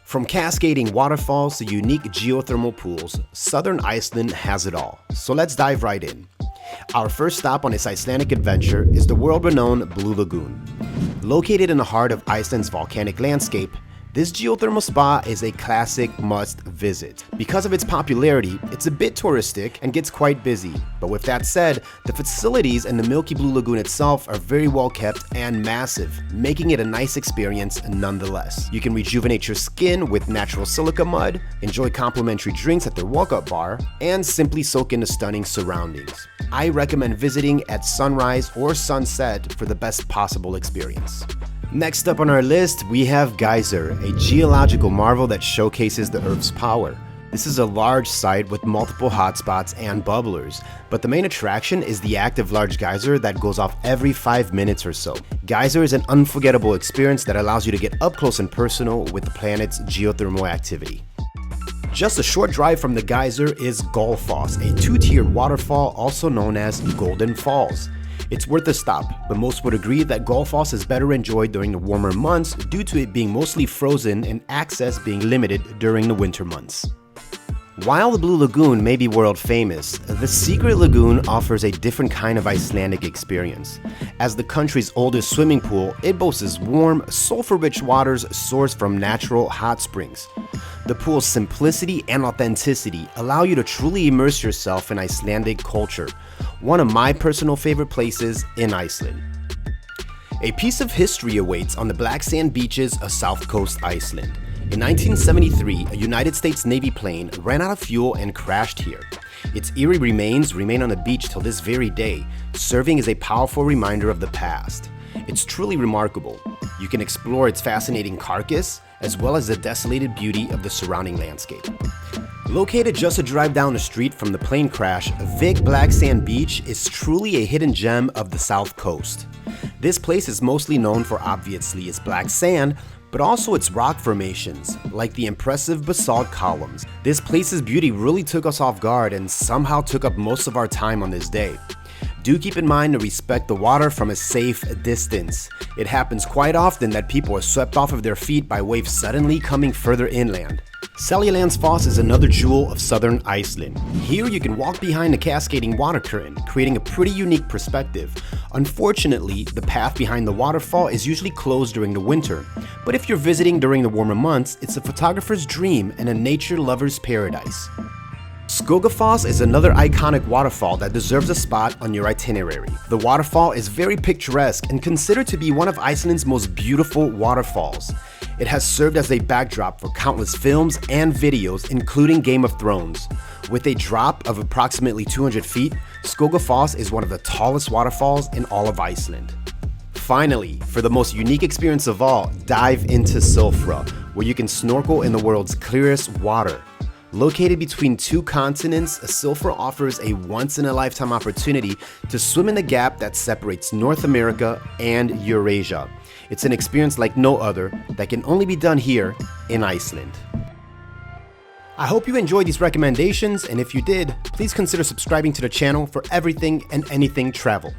From cascading waterfalls to unique geothermal pools, southern Iceland has it all. So let's dive right in. Our first stop on this Icelandic adventure is the world-renowned Blue Lagoon. Located in the heart of Iceland's volcanic landscape, this geothermal spa is a classic must-visit. Because of its popularity, it's a bit touristic and gets quite busy. But with that said, the facilities and the milky Blue Lagoon itself are very well kept and massive, making it a nice experience nonetheless. You can rejuvenate your skin with natural silica mud, enjoy complimentary drinks at their walk-up bar, and simply soak in the stunning surroundings. I recommend visiting at sunrise or sunset for the best possible experience. Next up on our list, we have Geysir, a geological marvel that showcases the Earth's power. This is a large site with multiple hotspots and bubblers, but the main attraction is the active large geyser that goes off every 5 minutes or so. Geysir is an unforgettable experience that allows you to get up close and personal with the planet's geothermal activity. Just a short drive from the geyser is Skogafoss, a two-tiered waterfall also known as Golden Falls. It's worth a stop, but most would agree that Skogafoss is better enjoyed during the warmer months due to it being mostly frozen and access being limited during the winter months. While the Blue Lagoon may be world famous, the Secret Lagoon offers a different kind of Icelandic experience. As the country's oldest swimming pool, it boasts warm, sulfur-rich waters sourced from natural hot springs. The pool's simplicity and authenticity allow you to truly immerse yourself in Icelandic culture, one of my personal favorite places in Iceland. A piece of history awaits on the black sand beaches of South Coast Iceland. In 1973, a United States Navy plane ran out of fuel and crashed here. Its eerie remains remain on the beach till this very day, serving as a powerful reminder of the past. It's truly remarkable. You can explore its fascinating carcass, as well as the desolated beauty of the surrounding landscape. Located just a drive down the street from the plane crash, Vik Black Sand Beach is truly a hidden gem of the South Coast. This place is mostly known for obviously its black sand, but also its rock formations, like the impressive basalt columns. This place's beauty really took us off guard and somehow took up most of our time on this day. Do keep in mind to respect the water from a safe distance. It happens quite often that people are swept off of their feet by waves suddenly coming further inland. Seljalandsfoss is another jewel of southern Iceland. Here you can walk behind the cascading water curtain, creating a pretty unique perspective. Unfortunately, the path behind the waterfall is usually closed during the winter, but if you're visiting during the warmer months, it's a photographer's dream and a nature lover's paradise. Skogafoss is another iconic waterfall that deserves a spot on your itinerary. The waterfall is very picturesque and considered to be one of Iceland's most beautiful waterfalls. It has served as a backdrop for countless films and videos, including Game of Thrones. With a drop of approximately 200 feet, Skogafoss is one of the tallest waterfalls in all of Iceland. Finally, for the most unique experience of all, dive into Silfra, where you can snorkel in the world's clearest water. Located between two continents, Silfra offers a once-in-a-lifetime opportunity to swim in the gap that separates North America and Eurasia. It's an experience like no other that can only be done here in Iceland. I hope you enjoyed these recommendations, and if you did, please consider subscribing to the channel for everything and anything travel.